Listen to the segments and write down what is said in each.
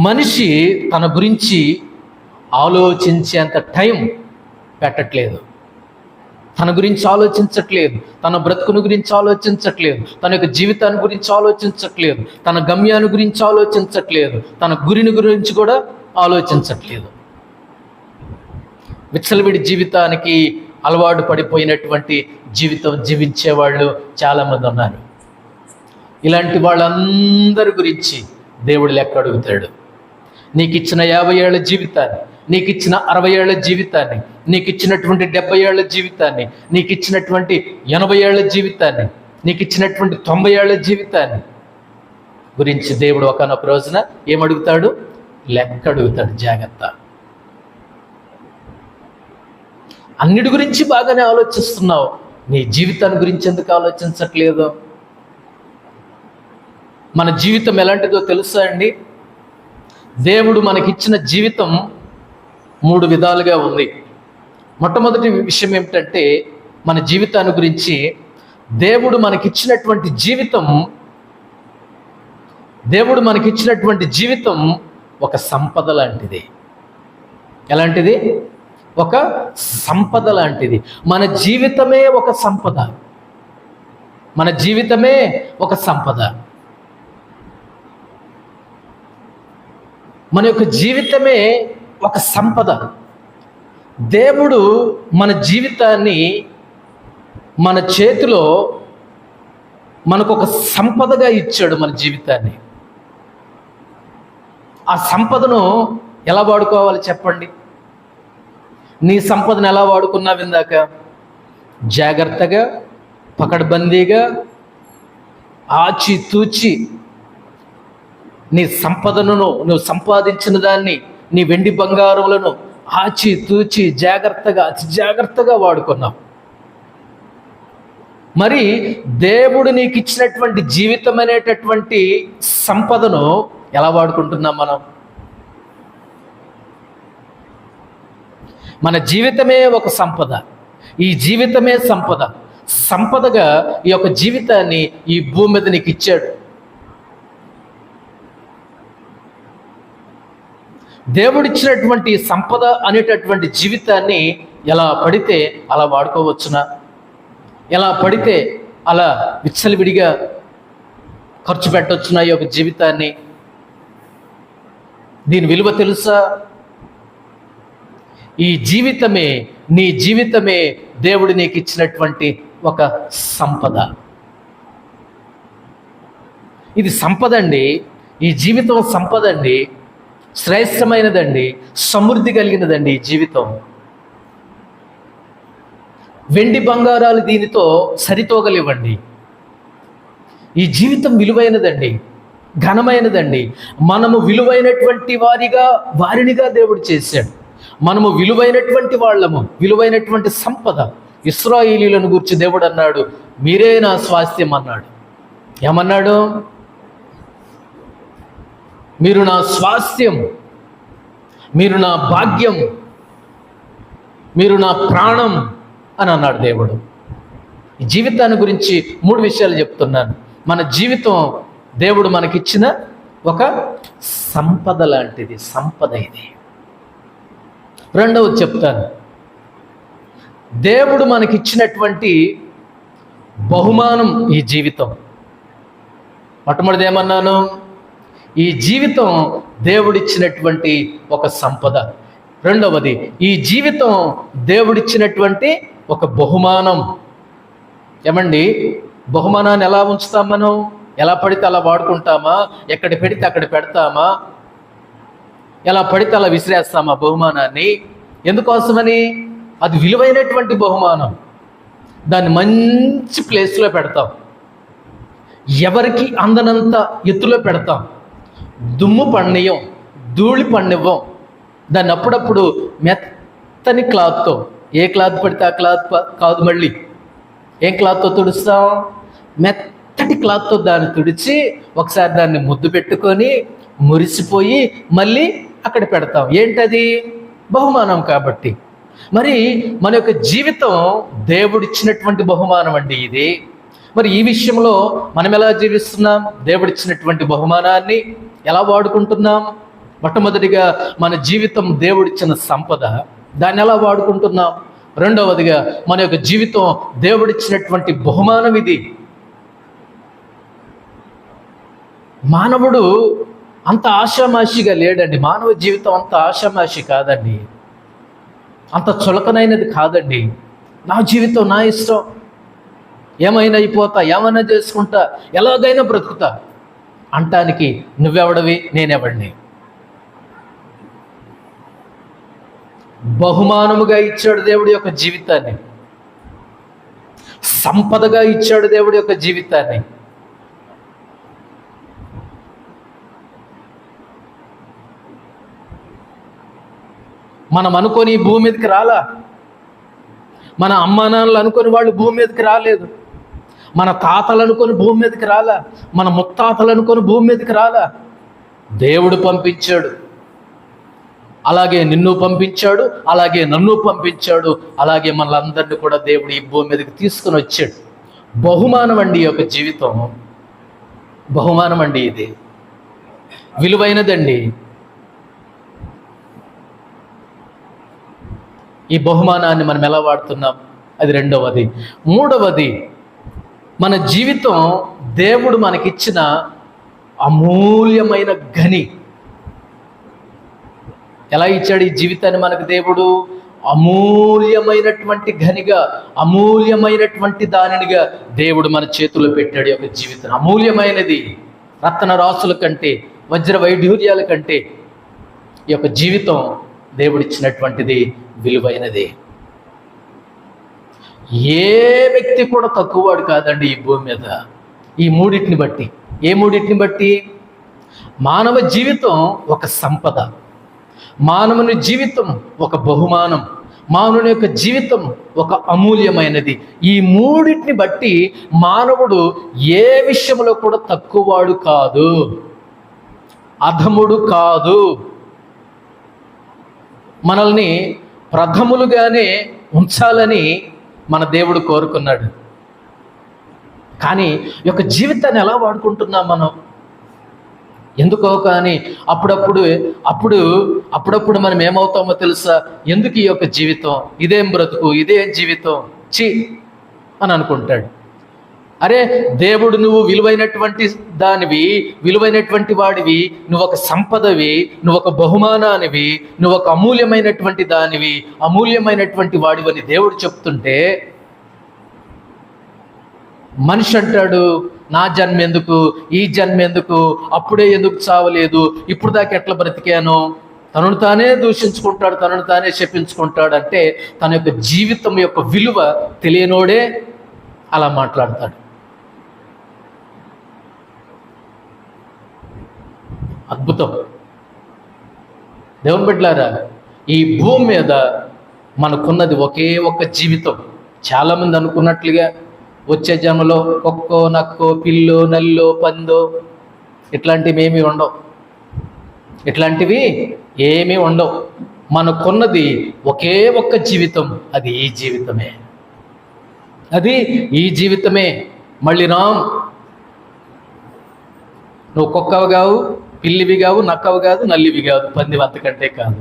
మనిషి తన గురించి ఆలోచించేంత టైం పెట్టట్లేదు. తన గురించి ఆలోచించట్లేదు, తన బ్రతుకుని గురించి ఆలోచించట్లేదు, తన యొక్క జీవితాన్ని గురించి ఆలోచించట్లేదు, తన గమ్యాన్ని గురించి ఆలోచించట్లేదు, తన గురిని గురించి కూడా ఆలోచించట్లేదు. విచ్చలవిడి జీవితానికి అలవాటు పడిపోయినటువంటి జీవితం జీవించే వాళ్ళు చాలామంది ఉన్నారు. ఇలాంటి వాళ్ళందరి గురించి దేవుడు లెక్క అడుగుతాడు. నీకు ఇచ్చిన 50 ఏళ్ల జీవితాన్ని, నీకు ఇచ్చిన 60 ఏళ్ల జీవితాన్ని, నీకు ఇచ్చినటువంటి 70 ఏళ్ల జీవితాన్ని, నీకు ఇచ్చినటువంటి 80 ఏళ్ల జీవితాన్ని, నీకు ఇచ్చినటువంటి 90 ఏళ్ల జీవితాన్ని గురించి దేవుడు ఒకానొక రోజున ఏమడుగుతాడు? లెక్క అడుగుతాడు. జాగ్రత్త. అన్నిటి గురించి బాగానే ఆలోచిస్తున్నావు, నీ జీవితాన్ని గురించి ఎందుకు ఆలోచించట్లేదు? మన జీవితం ఎలాంటిదో తెలుసా అండి? దేవుడు మనకిచ్చిన జీవితం 3 విధాలుగా ఉంది. మొట్టమొదటి విషయం ఏమిటంటే, మన జీవితాన్ని గురించి దేవుడు మనకిచ్చినటువంటి జీవితం ఒక సంపద లాంటిది. ఎలాంటిది? ఒక సంపద లాంటిది. మన జీవితమే ఒక సంపద. మన జీవితమే ఒక సంపద. మన యొక్క జీవితమే ఒక సంపద. దేవుడు మన జీవితాన్ని మన చేతిలో మనకు ఒక సంపదగా ఇచ్చాడు. మన జీవితాన్ని, ఆ సంపదను ఎలా వాడుకోవాలి చెప్పండి? నీ సంపదను ఎలా వాడుకున్నావు ఇందాక? జాగ్రత్తగా, పకడ్బందీగా, ఆచితూచి నీ సంపదను, నువ్వు సంపాదించిన దాన్ని, నీ వెండి బంగారములను ఆచితూచి జాగ్రత్తగా, అతి జాగ్రత్తగా వాడుకున్నావు. మరి దేవుడు నీకు ఇచ్చినటువంటి జీవితం అనేటటువంటి సంపదను ఎలా వాడుకుంటున్నాం మనం? మన జీవితమే ఒక సంపద. ఈ జీవితమే సంపద. సంపదగా ఈ యొక్క జీవితాన్ని ఈ భూమి మీద నీకు ఇచ్చాడు. దేవుడిచ్చినటువంటి సంపద అనేటటువంటి జీవితాన్ని ఎలా పడితే అలా వాడుకోవచ్చునా? ఎలా పడితే అలా విచ్చలవిడిగా ఖర్చు పెట్టవచ్చునా ఈ యొక్క జీవితాన్ని? దీని విలువ తెలుసా? ఈ జీవితమే, నీ జీవితమే దేవుడు నీకు ఇచ్చినటువంటి ఒక సంపద. ఇది సంపద అండి. ఈ జీవితం సంపద అండి. శ్రేష్టమైనదండి, సమృద్ధి కలిగినదండి ఈ జీవితం. వెండి బంగారాలు దీనితో సరితూగలివ్వండి. ఈ జీవితం విలువైనదండి, ఘనమైనదండి. మనము విలువైనటువంటి వారినిగా దేవుడు చేశాడు. మనము విలువైనటువంటి వాళ్ళము, విలువైనటువంటి సంపద. ఇశ్రాయేలీయులను గురించి దేవుడు అన్నాడు, మీరే నా స్వాస్థ్యం అన్నాడు. ఏమన్నాడు? మీరు నా స్వాస్థ్యం, మీరు నా భాగ్యం, మీరు నా ప్రాణం అని అన్నాడు దేవుడు. ఈ జీవితాన్ని గురించి 3 విషయాలు చెప్తున్నాను. మన జీవితం దేవుడు మనకిచ్చిన ఒక సంపద లాంటిది. సంపద ఇది. రెండవది చెప్తాను, దేవుడు మనకిచ్చినటువంటి బహుమానం ఈ జీవితం. మొట్టమొదటిది ఏమన్నాను? ఈ జీవితం దేవుడిచ్చినటువంటి ఒక సంపద. రెండవది, ఈ జీవితం దేవుడిచ్చినటువంటి ఒక బహుమానం. ఏమండి, బహుమానాన్ని ఎలా ఉంచుతాం మనం? ఎలా పడితే అలా వాడుకుంటామా? ఎక్కడ పెడితే అక్కడ పెడతామా? ఎలా పడితే అలా విసిరేస్తామా బహుమానాన్ని? ఎందుకోసమని? అది విలువైనటువంటి బహుమానం. దాన్ని మంచి ప్లేస్లో పెడతాం, ఎవరికి అందనంత ఎత్తులో పెడతాం, దుమ్ము పడనియం, ధూళి పడనివ్వం. దాన్ని అప్పుడప్పుడు మెత్తని క్లాత్తో, ఏ క్లాత్ పడితే ఆ క్లాత్ కాదు, మళ్ళీ ఏం క్లాత్తో తుడుస్తాం? మెత్తటి క్లాత్తో దాన్ని తుడిచి ఒకసారి దాన్ని ముద్దు పెట్టుకొని మురిసిపోయి మళ్ళీ అక్కడ పెడతాం. ఏంటది? బహుమానం. కాబట్టి మరి మన యొక్క జీవితం దేవుడిచ్చినటువంటి బహుమానం అండి ఇది. మరి ఈ విషయంలో మనం ఎలా జీవిస్తున్నాం? దేవుడిచ్చినటువంటి బహుమానాన్ని ఎలా వాడుకుంటున్నాం? మొట్టమొదటిగా మన జీవితం దేవుడిచ్చిన సంపద, దాన్ని ఎలా వాడుకుంటున్నాం? రెండవదిగా మన యొక్క జీవితం దేవుడిచ్చినటువంటి బహుమానం ఇది. మానవుడు అంత ఆషామాషిగా లేడండి. మానవ జీవితం అంత ఆషామాషి కాదండి, అంత చులకనైనది కాదండి. నా జీవితం నా ఇష్టం, ఏమైనా అయిపోతా, ఏమైనా చేసుకుంటా, ఎలాగైనా బ్రతుకుతా అంటానికి నువ్వెవడవి, నేనెవడిని? బహుమానముగా ఇచ్చాడు దేవుడి యొక్క జీవితాన్ని, సంపదగా ఇచ్చాడు దేవుడి యొక్క జీవితాన్ని. మనం అనుకొని భూమి మీదకి రాలా, మన అమ్మా నాన్నలు అనుకొని వాళ్ళు భూమి మీదకి రాలేదు, మన తాతలు అనుకొని భూమి మీదకి రాలా, మన ముత్తాతలు అనుకొని భూమి మీదకి రాలా. దేవుడు పంపించాడు. అలాగే నిన్ను పంపించాడు, అలాగే నన్ను పంపించాడు, అలాగే మనలందరినీ కూడా దేవుడు ఈ భూమి మీదకి తీసుకుని వచ్చాడు. బహుమానం అండి ఈ యొక్క జీవితం, బహుమానం అండి, ఇది విలువైనదండి. ఈ బహుమానాన్ని మనం ఎలా వాడుతున్నాం? అది రెండవది. మూడవది, మన జీవితం దేవుడు మనకిచ్చిన అమూల్యమైన గని. ఎలా ఇచ్చాడు ఈ జీవితాన్ని మనకు దేవుడు? అమూల్యమైనటువంటి గనిగా, అమూల్యమైనటువంటి దానినిగా దేవుడు మన చేతుల్లో పెట్టాడు. యొక్క జీవితం అమూల్యమైనది, రత్న రాసుల కంటే, వజ్ర వైఢూర్యాల కంటే ఈ యొక్క జీవితం దేవుడిచ్చినటువంటిది విలువైనది. ఏ వ్యక్తి కూడా తక్కువవాడు కాదండి ఈ భూమి మీద. ఈ మూడింటిని బట్టి, ఏ మూడింటిని బట్టి? మానవ జీవితం ఒక సంపద, మానవుని జీవితం ఒక బహుమానం, మానవుని యొక్క జీవితం ఒక అమూల్యమైనది. ఈ మూడింటిని బట్టి మానవుడు ఏ విషయంలో కూడా తక్కువవాడు కాదు, అధముడు కాదు. మనల్ని ప్రథములుగానే ఉంచాలని మన దేవుడు కోరుకున్నాడు. కానీ ఈ యొక్క జీవితాన్ని ఎలా వాడుకుంటున్నాం మనం? ఎందుకో కానీ అప్పుడప్పుడు మనం ఏమవుతామో తెలుసా? ఎందుకు ఈ యొక్క జీవితం, ఇదేం బ్రతుకు, ఇదేం జీవితం, చి అని అనుకుంటాడు. అరే దేవుడు, నువ్వు విలువైనటువంటి దానివి, విలువైనటువంటి వాడివి, నువ్వు ఒక సంపదవి, నువ్వు ఒక బహుమానానివి, నువ్వు ఒక అమూల్యమైనటువంటి దానివి, అమూల్యమైనటువంటి వాడివని దేవుడు చెప్తుంటే మనిషి అంటాడు, నా జన్మ ఎందుకు, ఈ జన్మ ఎందుకు, అప్పుడే ఎందుకు చావలేదు, ఇప్పుడు దాకా ఎట్లా బ్రతికాను, తనను తానే దూషించుకుంటాడు, తనను తానే శపించుకుంటాడు. అంటే తన యొక్క జీవితం యొక్క విలువ తెలియనోడే అలా మాట్లాడతాడు. అద్భుతం. దేవుని బిడ్డలారా, ఈ భూమి మీద మనకున్నది ఒకే ఒక్క జీవితం. చాలామంది అనుకున్నట్లుగా వచ్చే జన్మలో కుక్కో, నక్కో, పిల్లో, నల్లో, పందో ఇట్లాంటివి ఏమీ ఉండవు. ఇట్లాంటివి ఏమీ ఉండవు. మనకున్నది ఒకే ఒక్క జీవితం, అది ఈ జీవితమే, అది ఈ జీవితమే. మళ్ళీ రామ్, నువ్వు కుక్కవి కావు, పిల్లివి కావు, నక్కవి కాదు, నల్లివి కాదు, పంది అంతకంటే కాదు.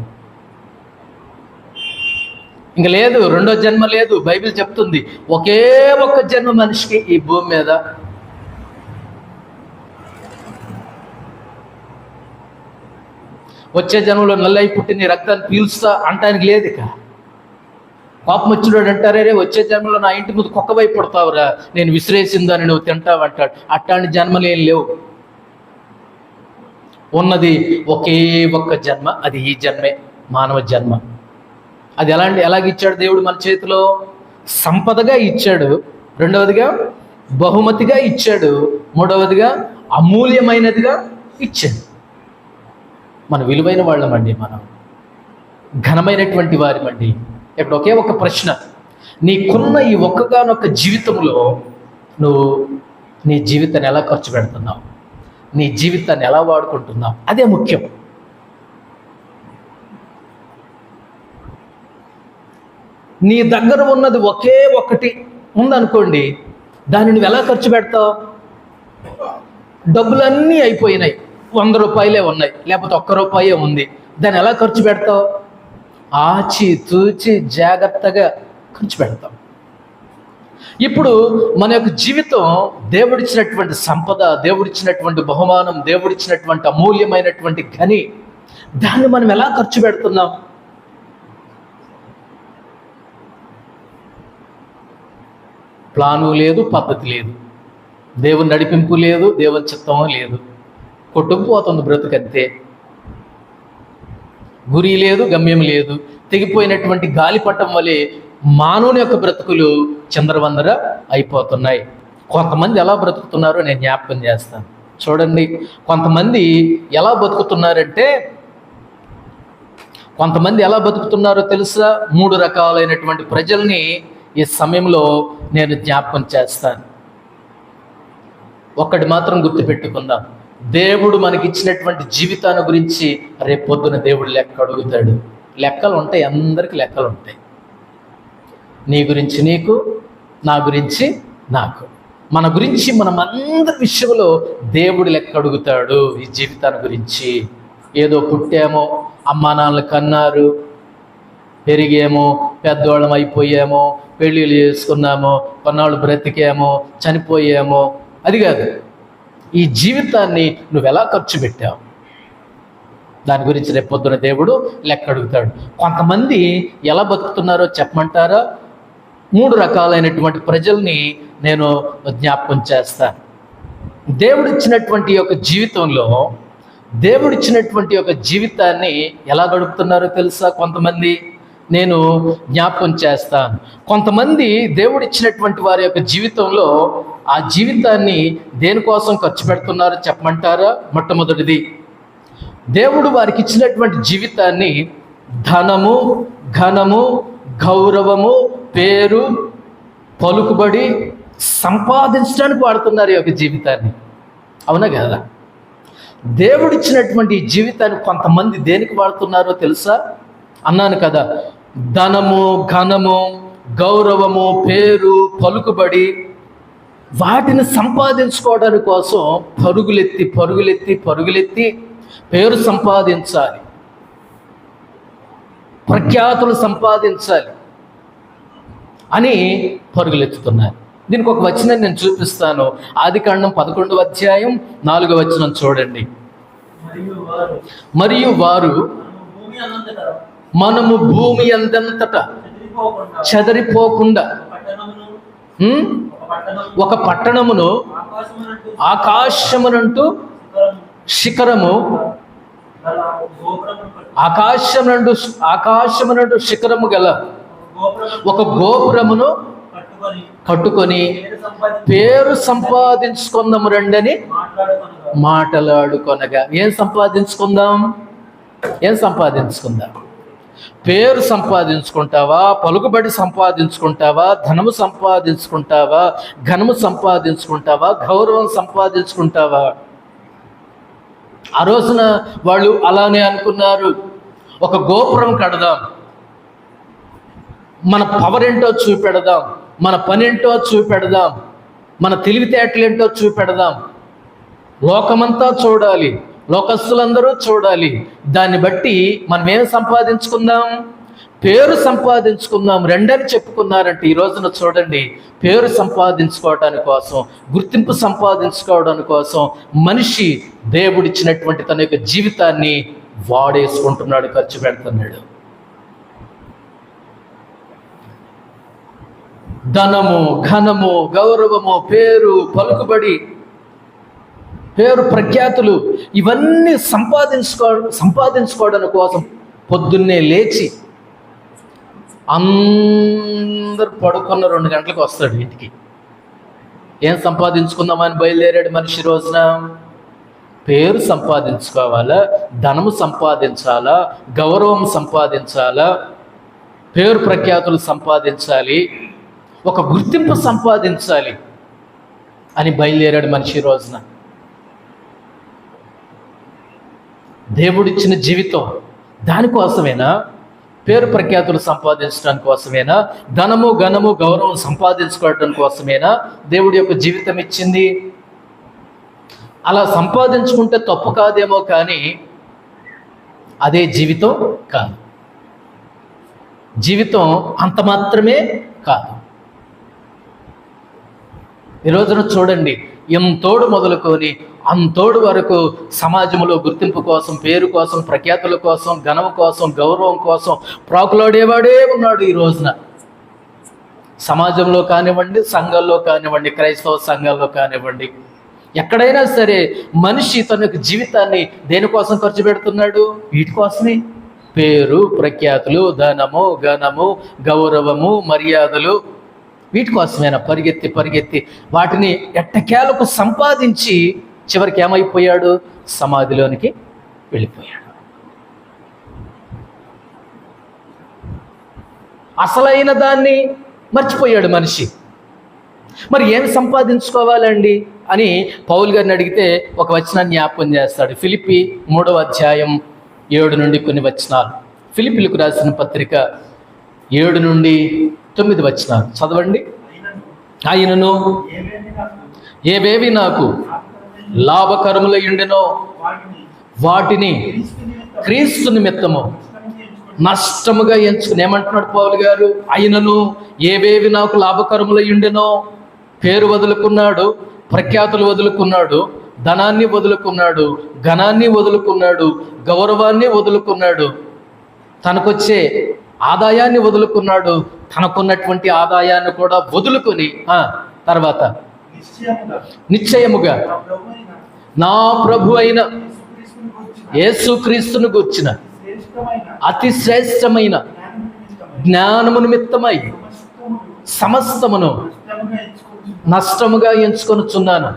ఇంక లేదు, రెండో జన్మ లేదు. బైబిల్ చెప్తుంది ఒకే ఒక్క జన్మ మనిషికి ఈ భూమి మీద. వచ్చే జన్మలో నల్లయి పుట్టి నీ రక్తాన్ని పీల్స్తా అంటానికి లేదు. ఇక పాపం వచ్చినాడు అంటారే, వచ్చే జన్మలో నా ఇంటి ముందు కుక్కవై పుడతావురా, నేను విసిరేసిందని నువ్వు తింటావు అంటాడు. అట్లాంటి జన్మలేం లేవు. ఉన్నది ఒకే ఒక్క జన్మ, అది ఈ జన్మే, మానవ జన్మ. అది ఎలాగిచ్చాడు దేవుడు మన చేతిలో? సంపదగా ఇచ్చాడు, రెండవదిగా బహుమతిగా ఇచ్చాడు, మూడవదిగా అమూల్యమైనదిగా ఇచ్చాడు. మన విలువైన వాళ్ళమండి, మనం ఘనమైనటువంటి వారిమండి. ఇక్కడ ఒకే ఒక ప్రశ్న, నీకున్న ఈ ఒక్కగానొక్క జీవితంలో నువ్వు నీ జీవితాన్ని ఎలా ఖర్చు పెడుతున్నావు, నీ జీవితాన్ని ఎలా వాడుకుంటున్నావు? అదే ముఖ్యం. నీ దగ్గర ఉన్నది ఒకే ఒకటి ఉందనుకోండి, దాన్ని నువ్వు ఎలా ఖర్చు పెడతావు? డబ్బులన్నీ అయిపోయినాయి, రూపాయలే ఉన్నాయి, లేకపోతే రూపాయే ఉంది. దాన్ని ఎలా ఖర్చు పెడతావు? ఆచి తూచి జాగ్రత్తగా ఖర్చు పెడతాం. ఇప్పుడు మన యొక్క జీవితం దేవుడిచ్చినటువంటి సంపద, దేవుడిచ్చినటువంటి బహుమానం, దేవుడిచ్చినటువంటి అమూల్యమైనటువంటి గని, దాన్ని మనం ఎలా ఖర్చు పెడుతున్నాం? ప్లాను లేదు, పద్ధతి లేదు, దేవుని నడిపింపు లేదు, దేవుని చిత్తము లేదు. కొట్టుకుపోతుంది బ్రతుకంతే. గురి లేదు, గమ్యం లేదు. తెగిపోయినటువంటి గాలిపటం వలె మానవుని యొక్క బ్రతుకులు చిందరవందర అయిపోతున్నాయి. కొంతమంది ఎలా బ్రతుకుతున్నారో నేను జ్ఞాపకం చేస్తాను. చూడండి, కొంతమంది ఎలా బతుకుతున్నారంటే, కొంతమంది ఎలా బతుకుతున్నారో తెలుసా? 3 రకాలైనటువంటి ప్రజల్ని ఈ సమయంలో నేను జ్ఞాపకం చేస్తాను. ఒక్కటి మాత్రం గుర్తుపెట్టుకుందాం, దేవుడు మనకిచ్చినటువంటి జీవితాన్ని గురించి రేపు పొద్దున దేవుడు లెక్క అడుగుతాడు. లెక్కలు ఉంటాయి, అందరికీ లెక్కలు ఉంటాయి. నీ గురించి నీకు, నా గురించి నాకు, మన గురించి మనం అందరి విషయంలో దేవుడు లెక్క అడుగుతాడు. ఈ జీవితాన్ని గురించి ఏదో పుట్టామో, అమ్మా నాన్నలు కన్నారు, పెరిగామో, పెద్దవాళ్ళం అయిపోయామో, పెళ్ళిళ్ళు చేసుకున్నామో, కొన్నాళ్ళు బ్రతికామో, చనిపోయామో, అది కాదు. ఈ జీవితాన్ని నువ్వు ఎలా ఖర్చు పెట్టావు, దాని గురించి రేపు పొద్దున దేవుడు లెక్క అడుగుతాడు. కొంతమంది ఎలా బతుకుతున్నారో చెప్పమంటారా? 3 రకాలైనటువంటి ప్రజల్ని నేను జ్ఞాపకం చేస్తాను. దేవుడిచ్చినటువంటి యొక్క జీవితంలో, దేవుడిచ్చినటువంటి యొక్క జీవితాన్ని ఎలా గడుపుతున్నారో తెలుసా? కొంతమంది నేను జ్ఞాపకం చేస్తాను. కొంతమంది దేవుడిచ్చినటువంటి వారి యొక్క జీవితంలో ఆ జీవితాన్ని దేనికోసం ఖర్చు పెడుతున్నారో చెప్పమంటారా? మొట్టమొదటిది, దేవుడు వారికి ఇచ్చినటువంటి జీవితాన్ని ధనము, ఘనము, గౌరవము, పేరు, పలుకుబడి సంపాదించడానికి వాడుతున్నారు ఈ యొక్క జీవితాన్ని. అవునా కదా? దేవుడిచ్చినటువంటి ఈ జీవితాన్ని కొంతమంది దేనికి వాడుతున్నారో తెలుసా? అన్నాను కదా, ధనము, ఘనము, గౌరవము, పేరు, పలుకుబడి, వాటిని సంపాదించుకోవడానికి కోసం పరుగులెత్తి పరుగులెత్తి పరుగులెత్తి పేరు సంపాదించాలి, ప్రఖ్యాతులు సంపాదించాలి అని పరుగులెత్తుతున్నారు. దీనికి ఒక వచనం నేను చూపిస్తాను. ఆదికాండం 11వ అధ్యాయం 4వ వచనం చూడండి. మరియు వారు మనము భూమి అందంతటా చెదరిపోకుండా ఒక పట్టణమును ఆకాశమునంటూ శిఖరము, ఆకాశమునంటూ శిఖరము గల ఒక గోపురమును కట్టుకొని పేరు సంపాదించుకుందాము రండని మాట్లాడుకొనగా. ఏం సంపాదించుకుందాం? పేరు సంపాదించుకుంటావా? పలుకుబడి సంపాదించుకుంటావా? ధనము సంపాదించుకుంటావా? ఘనము సంపాదించుకుంటావా? గౌరవం సంపాదించుకుంటావా? ఆ రోజున వాళ్ళు అలానే అనుకున్నారు, ఒక గోపురం కడదాం, మన పవర్ ఏంటో చూపెడదాం, మన పని ఏంటో చూపెడదాం, మన తెలివితేటలేంటో చూపెడదాం, లోకమంతా చూడాలి, లోకస్తులందరూ చూడాలి. దాన్ని బట్టి మనం ఏం సంపాదించుకుందాం? పేరు సంపాదించుకుందాం రెండని చెప్పుకున్నారంటే ఈ రోజున చూడండి, పేరు సంపాదించుకోవడానికి కోసం, గుర్తింపు సంపాదించుకోవడానికి కోసం మనిషి దేవుడిచ్చినటువంటి తన యొక్క జీవితాన్ని వాడేసుకుంటున్నాడు, ఖర్చు పెడుతున్నాడు. ధనము, ఘనము, గౌరవము, పేరు, పలుకుబడి, పేరు, ప్రఖ్యాతులు, ఇవన్నీ సంపాదించుకోవడానికి కోసం పొద్దున్నే లేచి అందరు పడుకున్న 2 గంటలకు వస్తాడు ఇంటికి. ఏం సంపాదించుకుందామని బయలుదేరాడు మనిషి రోజున? పేరు సంపాదించుకోవాలా, ధనము సంపాదించాలా, గౌరవం సంపాదించాలా, పేరు ప్రఖ్యాతులు సంపాదించాలి, ఒక గుర్తింపు సంపాదించాలి అని బయలుదేరాడు మనిషి రోజున. దేవుడిచ్చిన జీవితం దానికోసమేనా? పేరు ప్రఖ్యాతులు సంపాదించడానికి కోసమేనా? ధనము, ఘనము, గౌరవం సంపాదించుకోవడం కోసమేనా దేవుడి యొక్క జీవితం ఇచ్చింది? అలా సంపాదించుకుంటే తప్పు కాదేమో, కానీ అదే జీవితం కాదు. జీవితం అంత మాత్రమే కాదు. ఈ రోజున చూడండి, ఎంతోడు మొదలుకొని అంతోడు వరకు సమాజంలో గుర్తింపు కోసం, పేరు కోసం, ప్రఖ్యాతుల కోసం, ఘనం కోసం, గౌరవం కోసం ప్రాకులాడేవాడే ఉన్నాడు. ఈ రోజున సమాజంలో కానివ్వండి, సంఘాల్లో కానివ్వండి, క్రైస్తవ సంఘాల్లో కానివ్వండి, ఎక్కడైనా సరే మనిషి తన యొక్క జీవితాన్ని దేనికోసం ఖర్చు పెడుతున్నాడు? వీటి కోసమే. పేరు, ప్రఖ్యాతులు, ధనము, ఘనము, గౌరవము, మర్యాదలు, వీటి కోసమేనా పరిగెత్తి పరిగెత్తి వాటిని ఎట్టకేలకు సంపాదించి చివరికి ఏమైపోయాడు? సమాధిలోనికి వెళ్ళిపోయాడు. అసలైన దాన్ని మర్చిపోయాడు మనిషి. మరి ఏం సంపాదించుకోవాలండి అని పౌలు గారిని అడిగితే ఒక వచనాన్ని జ్ఞాపకం చేస్తాడు. ఫిలిప్పీ 3వ అధ్యాయం 7 నుండి కొన్ని వచనాలు. ఫిలిప్పీలకు రాసిన పత్రిక 7 నుండి 9 వచనాలు చదవండి. ఆయనను ఏవేవి నాకు లాభకరములయుండెనో వాటిని క్రీస్తు నిమిత్తము నష్టముగా ఎంచుకుని, ఏమంటున్నాడు పౌలు గారు? ఆయనను ఏవేవి నాకు లాభకరములయుండెనో, పేరు వదులుకున్నాడు, ప్రఖ్యాతులు వదులుకున్నాడు, ధనాన్ని వదులుకున్నాడు, ఘనాన్ని వదులుకున్నాడు, గౌరవాన్ని వదులుకున్నాడు, తనకొచ్చే ఆదాయాన్ని వదులుకున్నాడు, తనకున్నటువంటి ఆదాయాన్ని కూడా వదులుకొని తర్వాత నిశ్చయముగా నా ప్రభు అయిన యేసుక్రీస్తును గూర్చిన అతి శ్రేష్టమైన జ్ఞానము నిమిత్తమై సమస్తమును నష్టముగా ఎంచుకొనుచున్నాను.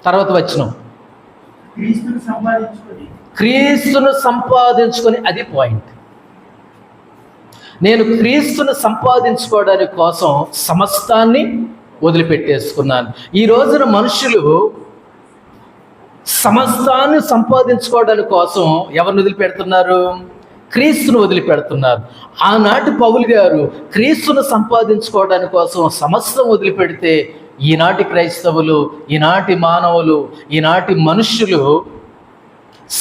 తర్వాత వచనం, క్రీస్తును సంపాదించుకొని, అది పాయింట్. నేను క్రీస్తును సంపాదించుకోవడానికి కోసం సమస్తాన్ని వదిలిపెట్టేసుకున్నాను. ఈ రోజున మనుషులు సమస్తాన్ని సంపాదించుకోవడానికి కోసం ఎవరిని వదిలిపెడుతున్నారు? క్రీస్తును వదిలిపెడుతున్నారు. ఆనాటి పౌలు గారు క్రీస్తును సంపాదించుకోవడానికి కోసం సమస్తం వదిలిపెడితే, ఈనాటి క్రైస్తవులు, ఈనాటి మానవులు, ఈనాటి మనుష్యులు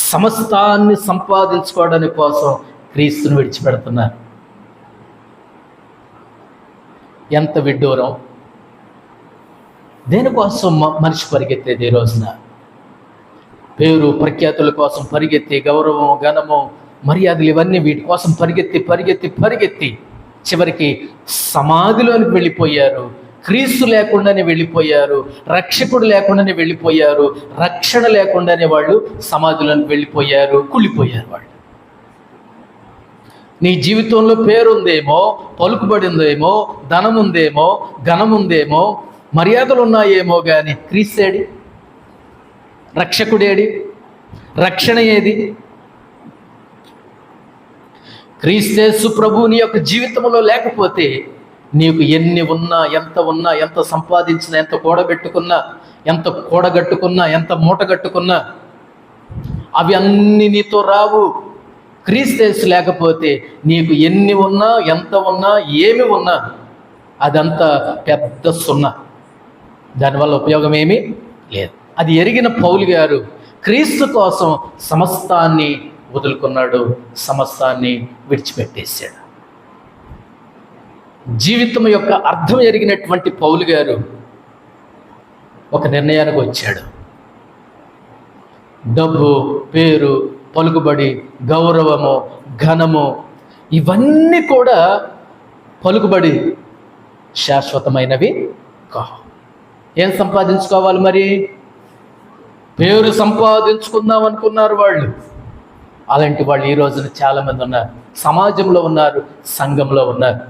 సమస్తాన్ని సంపాదించుకోవడానికి కోసం క్రీస్తును విడిచిపెడుతున్నారు. ఎంత విడ్డూరం! దేనికోసం మనిషి పరిగెత్తేది? ఈ రోజున పేరు ప్రఖ్యాతుల కోసం పరిగెత్తి, గౌరవం, ఘనము, మర్యాదలు, ఇవన్నీ వీటి కోసం పరిగెత్తి పరిగెత్తి పరిగెత్తి చివరికి సమాధిలోనికి వెళ్ళిపోయారు. క్రీస్తు లేకుండానే వెళ్ళిపోయారు, రక్షకుడు లేకుండానే వెళ్ళిపోయారు, రక్షణ లేకుండానే వాళ్ళు సమాధిలోనికి వెళ్ళిపోయారు, కుళ్ళిపోయారు. వాళ్ళు నీ జీవితంలో పేరుందేమో, పలుకుబడిందేమో, ధనం ఉందేమో, ఘనం ఉందేమో, మర్యాదలు ఉన్నాయేమో, కానీ క్రీస్తేడి? రక్షకుడేడి? రక్షణ ఏది? క్రీస్తేసు ప్రభు నీ యొక్క జీవితంలో లేకపోతే నీకు ఎన్ని ఉన్నా, ఎంత ఉన్నా, ఎంత సంపాదించినా, ఎంత కూడగట్టుకున్నా, ఎంత మూటగట్టుకున్నా అవి అన్ని నీతో రావు. క్రీస్తేసు లేకపోతే నీకు ఎన్ని ఉన్నా, ఎంత ఉన్నా, ఏమి ఉన్నా అదంతా పెద్ద సున్నా. దానివల్ల ఉపయోగం ఏమీ లేదు. అది ఎరిగిన పౌలు గారు క్రీస్తు కోసం సమస్తాన్ని వదులుకున్నాడు, సమస్తాన్ని విడిచిపెట్టేశాడు. జీవితం యొక్క అర్థం ఎరిగినటువంటి పౌలు గారు ఒక నిర్ణయానికి వచ్చాడు. డబ్బు, పేరు, పలుకుబడి, గౌరవము, ఘనము, ఇవన్నీ కూడా పలుకుబడి శాశ్వతమైనవి కావు. ఏం సంపాదించుకోవాలి మరి? పేరు సంపాదించుకుందాం అనుకున్నారు వాళ్ళు. అలాంటి వాళ్ళు ఈ రోజున చాలామంది ఉన్నారు, సమాజంలో ఉన్నారు, సంఘంలో ఉన్నారు.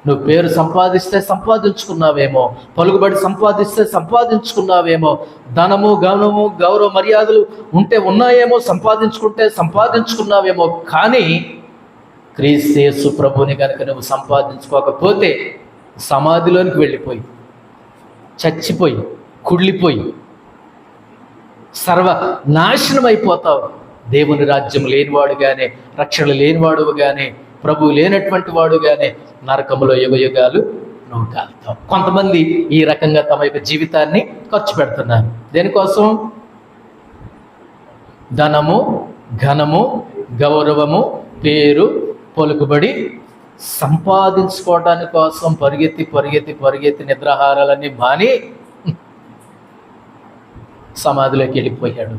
నువ్వు పేరు సంపాదిస్తే సంపాదించుకున్నావేమో, పలుకుబడి సంపాదిస్తే సంపాదించుకున్నావేమో, ధనము, ఘనము, గౌరవ మర్యాదలు ఉంటే ఉన్నాయేమో, సంపాదించుకుంటే సంపాదించుకున్నావేమో, కానీ క్రీస్తు యేసు ప్రభుని కనుక నువ్వు సంపాదించుకోకపోతే సమాధిలోనికి వెళ్ళిపోయి, చచ్చిపోయి, కుళ్ళిపోయి, సర్వ నాశనం అయిపోతావు. దేవుని రాజ్యం లేనివాడుగానే, రక్షణ లేనివాడుగానే, ప్రభు లేనటువంటి వాడుగానే నరకములో యుగయుగాలు నువ్వు కాలుతావు. కొంతమంది ఈ రకంగా తమ యొక్క జీవితాన్ని ఖర్చు పెడుతున్నారు. దేనికోసం? ధనము, ఘనము, గౌరవము, పేరు, పలుకుబడి సంపాదించుకోవడానికి కోసం పరిగెత్తి పరిగెత్తి పరిగెత్తి నిద్రాహారాలన్నీ మాని సమాధిలోకి వెళ్ళిపోయాడు.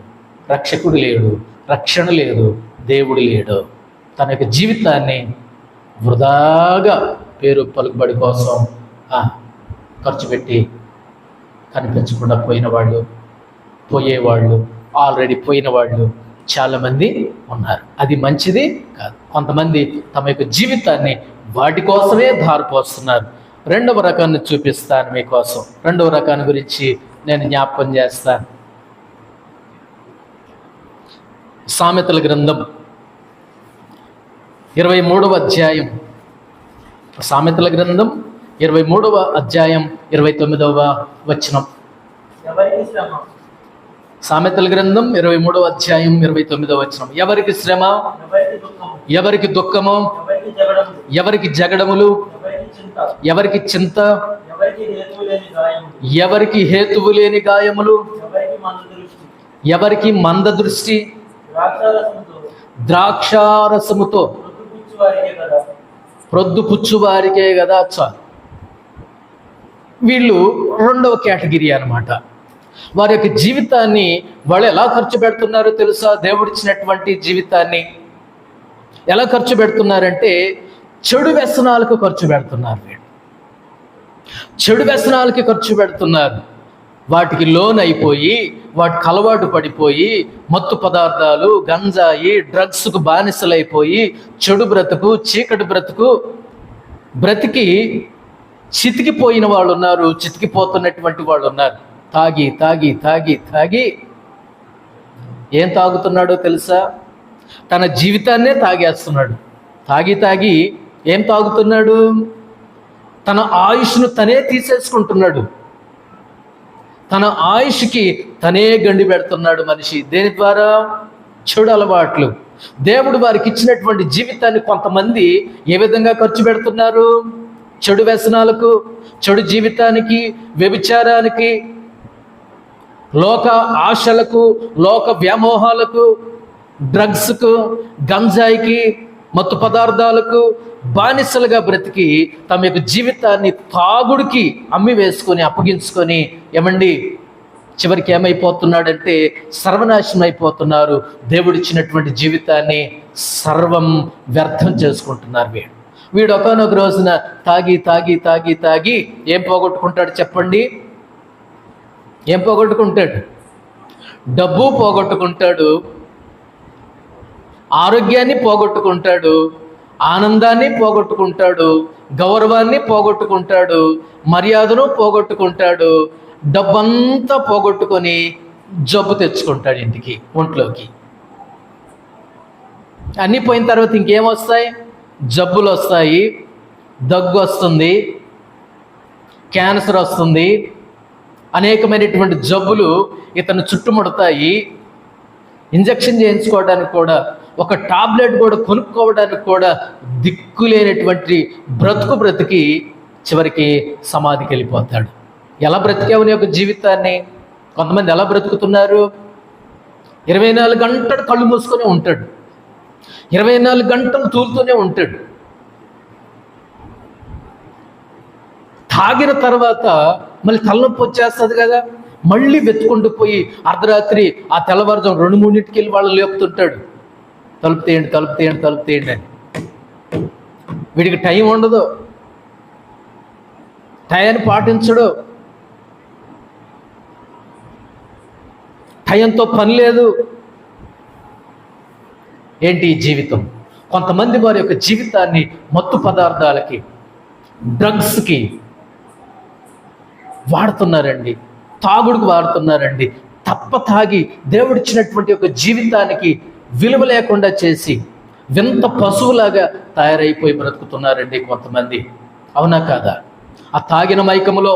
రక్షకుడు లేడు, రక్షణ లేదు, దేవుడు లేడు. తన యొక్క జీవితాన్ని వృధాగా పేరు పలుకుబడి కోసం ఖర్చు పెట్టి కనిపించకుండా పోయేవాళ్ళు ఆల్రెడీ పోయిన వాళ్ళు చాలామంది ఉన్నారు. అది మంచిది కాదు. కొంతమంది తమ యొక్క జీవితాన్ని వాటి కోసమే ధారపోస్తున్నారు. రెండవ రకాన్ని చూపిస్తాను మీకోసం. రెండవ రకాన్ని గురించి నేను జ్ఞాపకం చేస్తాను. సామెతల గ్రంథం 23వ అధ్యాయం. సామెతల గ్రంథం 23వ అధ్యాయం 29వ వచనం. సామెతల గ్రంథం 23వ అధ్యాయం 29వ వచనం. ఎవరికి శ్రమ, ఎవరికి దుఃఖము, ఎవరికి జగడములు, ఎవరికి చింత, ఎవరికి హేతువు లేని గాయములు, ఎవరికి మంద దృష్టి, ద్రాక్షారసముతో ప్రొద్దుపుచ్చువారికే కదా. చాలు. వీళ్ళు రెండవ కేటగిరీ అన్నమాట. వారి యొక్క జీవితాన్ని వాళ్ళు ఎలా ఖర్చు పెడుతున్నారో తెలుసా? దేవుడిచ్చినటువంటి జీవితాన్ని ఎలా ఖర్చు పెడుతున్నారంటే చెడు వ్యసనాలకు ఖర్చు పెడుతున్నారు. వీళ్ళు చెడు వ్యసనాలకి ఖర్చు పెడుతున్నారు. వాటికి లోన్ అయిపోయి, వాటికి అలవాటు పడిపోయి, మత్తు పదార్థాలు, గంజాయి, డ్రగ్స్కు బానిసలైపోయి చెడు బ్రతుకు, చీకటి బ్రతికి చితికిపోయిన వాళ్ళు ఉన్నారు, చితికిపోతున్నటువంటి వాళ్ళు ఉన్నారు. తాగి తాగి తాగి తాగి ఏం తాగుతున్నాడో తెలుసా? తన జీవితాన్నే తాగేస్తున్నాడు. తాగి తాగి ఏం తాగుతున్నాడు? తన ఆయుష్ను తనే తీసేసుకుంటున్నాడు. తన ఆయుష్కి తనే గండి పెడుతున్నాడు మనిషి. దేని ద్వారా? చెడు అలవాట్లు. దేవుడు వారికి ఇచ్చినటువంటి జీవితాన్ని కొంతమంది ఏ విధంగా ఖర్చు పెడుతున్నారు? చెడు వ్యసనాలకు, చెడు జీవితానికి, వ్యభిచారానికి, లోక ఆశలకు, లోక వ్యామోహాలకు, డ్రగ్స్కు, గంజాయికి, మత్తు పదార్థాలకు బానిసలుగా బ్రతికి తమ యొక్క జీవితాన్ని తాగుడికి అమ్మి వేసుకొని అప్పగించుకొని ఏమండి చివరికి ఏమైపోతున్నాడంటే సర్వనాశనం అయిపోతున్నారు. దేవుడిచ్చినటువంటి జీవితాన్ని సర్వం వ్యర్థం చేసుకుంటున్నారు. వీడు ఒకనొక రోజున తాగి తాగి తాగి తాగి ఏం పోగొట్టుకుంటాడు చెప్పండి? ఏం పోగొట్టుకుంటాడు? డబ్బు పోగొట్టుకుంటాడు, ఆరోగ్యాన్ని పోగొట్టుకుంటాడు, ఆనందాన్ని పోగొట్టుకుంటాడు, గౌరవాన్ని పోగొట్టుకుంటాడు, మర్యాదను పోగొట్టుకుంటాడు, డబ్బంతా పోగొట్టుకొని జబ్బు తెచ్చుకుంటాడు ఇంటికి, ఒంట్లోకి. అన్నీ పోయిన తర్వాత ఇంకేమొస్తాయి? జబ్బులు వస్తాయి, దగ్గు వస్తుంది, క్యాన్సర్ వస్తుంది, అనేకమైనటువంటి జబ్బులు ఇతను చుట్టుముడతాయి. ఇంజెక్షన్ చేయించుకోవడానికి కూడా, ఒక టాబ్లెట్ కూడా కొనుక్కోవడానికి కూడా దిక్కులేనటువంటి బ్రతికి చివరికి సమాధికి వెళ్ళిపోతాడు. ఎలా బ్రతికావు నీ యొక్క జీవితాన్ని? కొంతమంది ఎలా బ్రతుకుతున్నారు? 24 గంటలు కళ్ళు మూసుకొని ఉంటాడు, 24 గంటలు తూలుతూనే ఉంటాడు. తాగిన తర్వాత మళ్ళీ తలనొప్పి వచ్చేస్తుంది కదా, మళ్ళీ వెతుకుంటూ పోయి అర్ధరాత్రి ఆ తెల్లవారుజాము 2-3 వెళ్ళి వాళ్ళు లేపుతుంటాడు, తలుపు తీయండి తలుపు తీయండి తలుపు తీయండి అని. వీడికి టైం ఉండదు, టయాన్ని పాటించడు, టయంతో పని లేదు. ఏంటి ఈ జీవితం? కొంతమంది వారి యొక్క జీవితాన్ని మత్తు పదార్థాలకి, డ్రగ్స్కి వాడుతున్నారండి, తాగుడుకు వాడుతున్నారండి. తాగి దేవుడిచ్చినటువంటి ఒక జీవితానికి విలువ లేకుండా చేసి వింత పశువులాగా తయారైపోయి బ్రతుకుతున్నారండి కొంతమంది. అవునా కాదా? ఆ తాగిన మైకములో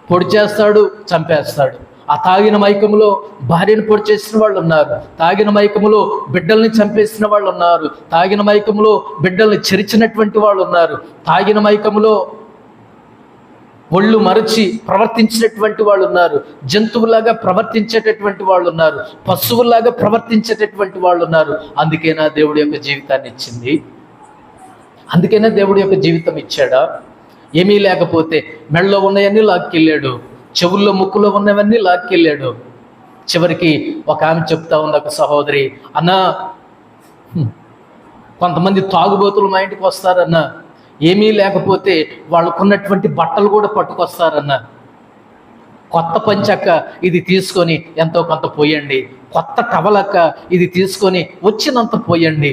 పొడి చేస్తాడు, చంపేస్తాడు. ఆ తాగిన మైకములో భార్యను పొడి చేసిన వాళ్ళు ఉన్నారు, తాగిన మైకములో బిడ్డల్ని చంపేసిన వాళ్ళు ఉన్నారు, తాగిన మైకములో బిడ్డల్ని చెరిచినటువంటి వాళ్ళు ఉన్నారు, తాగిన మైకములో ఒళ్ళు మరచి ప్రవర్తించినటువంటి వాళ్ళు ఉన్నారు, జంతువులాగా ప్రవర్తించేటటువంటి వాళ్ళు ఉన్నారు, పశువులాగా ప్రవర్తించేటటువంటి వాళ్ళు ఉన్నారు. అందుకేనా దేవుడి యొక్క జీవితాన్ని ఇచ్చింది? అందుకైనా దేవుడి యొక్క జీవితం ఇచ్చాడా? ఏమీ లేకపోతే మెడలో ఉన్నవన్నీ లాక్కెళ్ళాడు, చెవుల్లో ముక్కులో ఉన్నవన్నీ లాక్కెళ్ళాడు. చివరికి ఒక ఆమె చెప్తా ఉంది, ఒక సహోదరి, అన్నా కొంతమంది తాగుబోతులు మా ఇంటికి వస్తారన్నా, ఏమీ లేకపోతే వాళ్ళకున్నటువంటి బట్టలు కూడా పట్టుకొస్తారన్నా. కొత్త పంచక్క ఇది తీసుకొని ఎంతో కొంత పోయండి, కొత్త టవలక్క ఇది తీసుకొని వచ్చినంత పోయండి.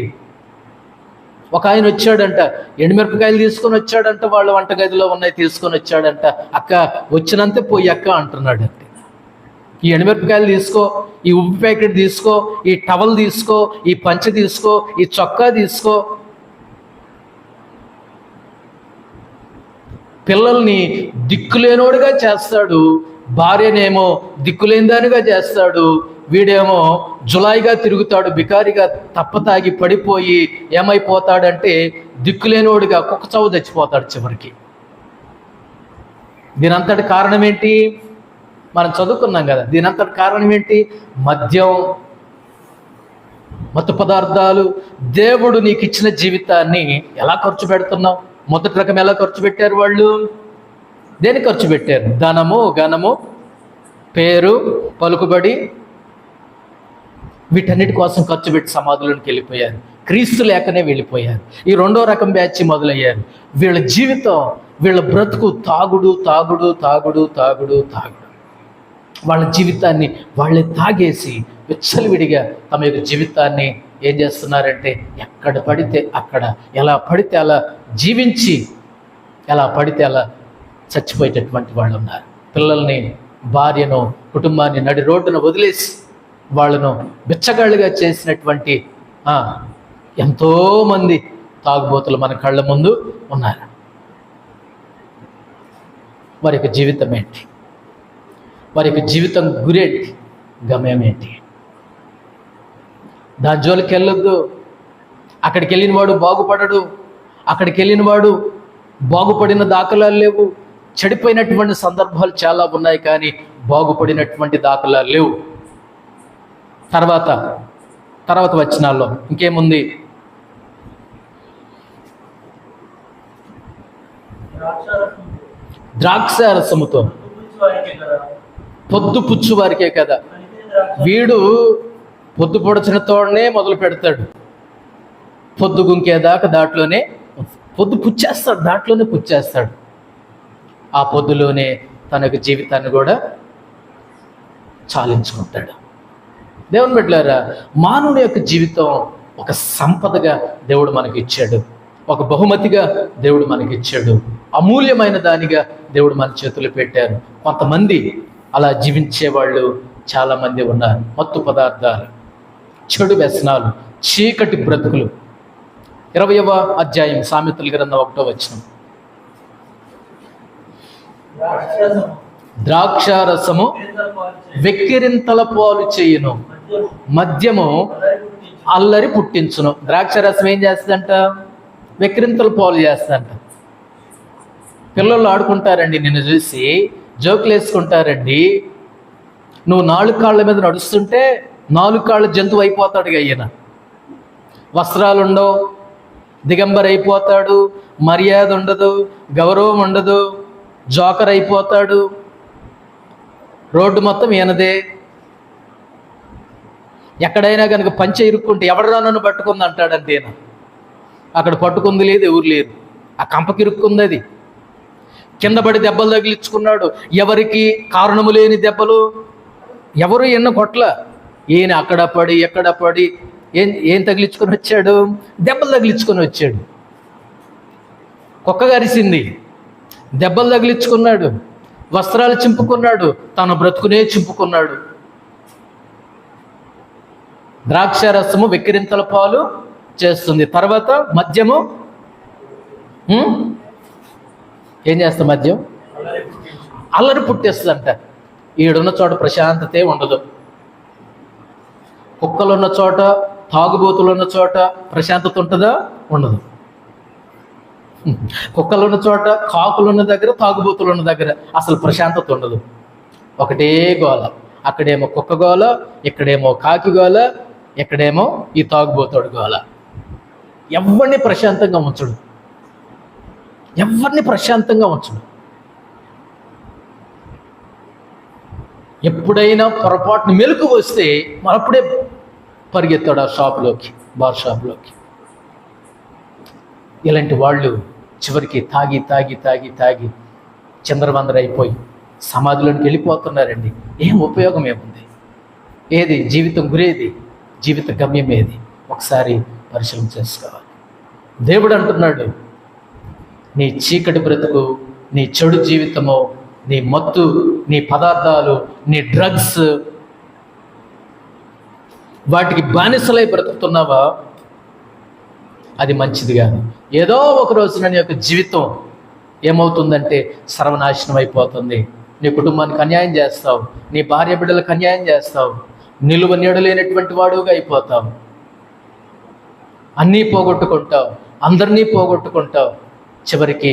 ఒక ఆయన వచ్చాడంట, ఎండుమిరపకాయలు తీసుకొని వచ్చాడంట, వాళ్ళ వంటగదిలో ఉన్నాయి తీసుకొని వచ్చాడంట. అక్క వచ్చినంతే పోయి అక్క అంటున్నాడు. అంటే ఈ ఎండుమిరపకాయలు తీసుకో, ఈ ఉప్పు ప్యాకెట్ తీసుకో, ఈ టవల్ తీసుకో, ఈ పంచ తీసుకో, ఈ చొక్కా తీసుకో. పిల్లల్ని దిక్కులేనోడుగా చేస్తాడు, భార్యనేమో దిక్కులేనిదానిగా చేస్తాడు. వీడేమో జులాయిగా తిరుగుతాడు, బికారిగా తప్పతాగి పడిపోయి ఏమైపోతాడంటే దిక్కులేనోడుగా కుక్క చావు చచ్చిపోతాడు చివరికి. దీనంతటి కారణం ఏంటి? మనం చదువుకున్నాం కదా. దీనంతటి కారణం ఏంటి? మద్యం, మత్తు పదార్థాలు. దేవుడు నీకు ఇచ్చిన జీవితాన్ని ఎలా ఖర్చు పెడుతున్నావు? మొదటి రకం ఎలా ఖర్చు పెట్టారు వాళ్ళు? దేని ఖర్చు పెట్టారు? ధనము, ఘనము, పేరు, పలుకుబడి, వీటన్నిటి కోసం ఖర్చు పెట్టి సమాధులకు వెళ్ళిపోయారు. క్రీస్తు లేకనే వెళ్ళిపోయారు. ఈ రెండో రకం బ్యాచ్ మొదలయ్యారు. వీళ్ళ జీవితం, వీళ్ళ బ్రతుకు తాగుడు, తాగుడు, తాగుడు, తాగుడు, తాగుడు. వాళ్ళ జీవితాన్ని వాళ్ళే తాగేసి విచ్చలవిడిగా తమ యొక్క జీవితాన్ని ఏం చేస్తున్నారంటే ఎక్కడ పడితే అక్కడ, ఎలా పడితే అలా జీవించి ఎలా పడితే అలా చచ్చిపోయేటటువంటి వాళ్ళు ఉన్నారు. పిల్లల్ని, భార్యను, కుటుంబాన్ని నడి రోడ్డున వదిలేసి వాళ్ళను బిచ్చగాళ్ళుగా చేసినటువంటి ఎంతోమంది తాగుబోతులు మన కళ్ళ ముందు ఉన్నారు. వారి యొక్క జీవితం ఏంటి? వారి యొక్క జీవితం గురేంటి? గమ్యం ఏంటి? దాని జోలికి వెళ్ళొద్దు. అక్కడికి వెళ్ళిన వాడు బాగుపడడు. అక్కడికి వెళ్ళిన వాడు బాగుపడిన దాఖలాలు లేవు. చెడిపోయినటువంటి సందర్భాలు చాలా ఉన్నాయి, కానీ బాగుపడినటువంటి దాఖలాలు లేవు. తర్వాత వచనాల్లో ఇంకేముంది? ద్రాక్ష రసముతో పొద్దు పుచ్చు వారికే కదా. వీడు పొద్దు పొడిచిన తోడనే మొదలు పెడతాడు, పొద్దు గుంకేదాకా దాంట్లోనే పొద్దు పుచ్చేస్తాడు, దాంట్లోనే పుచ్చేస్తాడు. ఆ పొద్దులోనే తన యొక్క జీవితాన్ని కూడా చాలించుకుంటాడు. దేవుని బిడ్డలారా, మానవుని యొక్క జీవితం ఒక సంపదగా దేవుడు మనకి ఇచ్చాడు, ఒక బహుమతిగా దేవుడు మనకి ఇచ్చాడు, అమూల్యమైన దానిగా దేవుడు మన చేతులు పెట్టారు. కొంతమంది అలా జీవించే వాళ్ళు చాలామంది ఉన్నారు. మత్తు పదార్థాలు, చెడు వ్యసనాలు, చీకటి బ్రతుకులు. 20వ అధ్యాయం సామెతల గ్రంథం 1వ వచనం. ద్రాక్షారసము వెక్కిరింతల పాలు చేయును, మద్యము అల్లరి పుట్టించును. ద్రాక్షారసం ఏం చేస్తుందంట? వెక్కిరింతల పాలు చేస్తుందంట. పిల్లలు ఆడుకుంటారండి, నిన్ను చూసి జోకులు వేసుకుంటారండి. నువ్వు 4 కాళ్ళ మీద నడుస్తుంటే 4 కాళ్ళ జంతువు అయిపోతాడు అయ్యన. వస్త్రాలు ఉండవు, దిగంబర్ అయిపోతాడు, మర్యాద ఉండదు, గౌరవం ఉండదు, జోకర్ అయిపోతాడు. రోడ్డు మొత్తం ఈయనదే. ఎక్కడైనా కనుక పంచె ఇరుక్కుంటే ఎవడరా నన్ను పట్టుకుంది అంటాడంతే. ఈయన అక్కడ పట్టుకుంది లేదు, ఎవరు లేరు. ఆ కంపకి ఇరుక్కుంది అది. కింద పడి దెబ్బలు తగిలించుకున్నాడు. ఎవరికి కారణము లేని దెబ్బలు. ఎవరు ఎన్న కొట్ల. ఈయన అక్కడ పడి ఎక్కడ పడి ఏం తగిలించుకొని వచ్చాడు? దెబ్బలు తగిలించుకొని వచ్చాడు. కుక్క గరిసింది, దెబ్బలు తగిలించుకున్నాడు, వస్త్రాలు చింపుకున్నాడు, తన బ్రతుకునే చింపుకున్నాడు. ద్రాక్ష రసము వెక్కిరింతల పాలు చేస్తుంది. తర్వాత మద్యము ఏం చేస్తా? మద్యం అల్లరి పుట్టేస్తుందంట. ఈడున్న చోట ప్రశాంతతే ఉండదు. కుక్కలున్న చోట, తాగుబోతులు ఉన్న చోట ప్రశాంతత ఉంటుందా? ఉండదు. కుక్కలు ఉన్న చోట, కాకులు ఉన్న దగ్గర, తాగుబోతులు ఉన్న దగ్గర అసలు ప్రశాంతత ఉండదు. ఒకటే గోల. అక్కడేమో కుక్క గోల, ఇక్కడేమో కాకి గోల, ఇక్కడేమో ఈ తాగుబోతాడు గోల. ఎవరిని ప్రశాంతంగా ఉంచడు, ఎవరిని ప్రశాంతంగా ఉంచడు. ఎప్పుడైనా పొరపాటున మెలకు వస్తే అప్పుడే పరిగెత్తాడు ఆ షాప్లోకి, బార్ షాప్లోకి. ఇలాంటి వాళ్ళు చివరికి తాగి తాగి తాగి తాగి చంద్రవందరైపోయి సమాధిలోకి వెళ్ళిపోతున్నారండి. ఏం ఉపయోగం ఏముంది? ఏది జీవితం గురేది? జీవిత గమ్యం ఏది? ఒకసారి పరిశీలన చేసుకోవాలి. దేవుడు అంటున్నాడు, నీ చీకటి బ్రతుకు, నీ చెడు జీవితము, నీ మత్తు, నీ పదార్థాలు, నీ డ్రగ్స్, వాటికి బానిసలై బ్రతుకుతున్నావా? అది మంచిది కాదు. ఏదో ఒక రోజున నీ యొక్క జీవితం ఏమవుతుందంటే సర్వనాశనం అయిపోతుంది. నీ కుటుంబానికి అన్యాయం చేస్తావు, నీ భార్య బిడ్డలకు అన్యాయం చేస్తావు, నిలువ నీడలేనటువంటి వాడుగా అయిపోతావు, అన్నీ పోగొట్టుకుంటావు, అందరినీ పోగొట్టుకుంటావు. చివరికి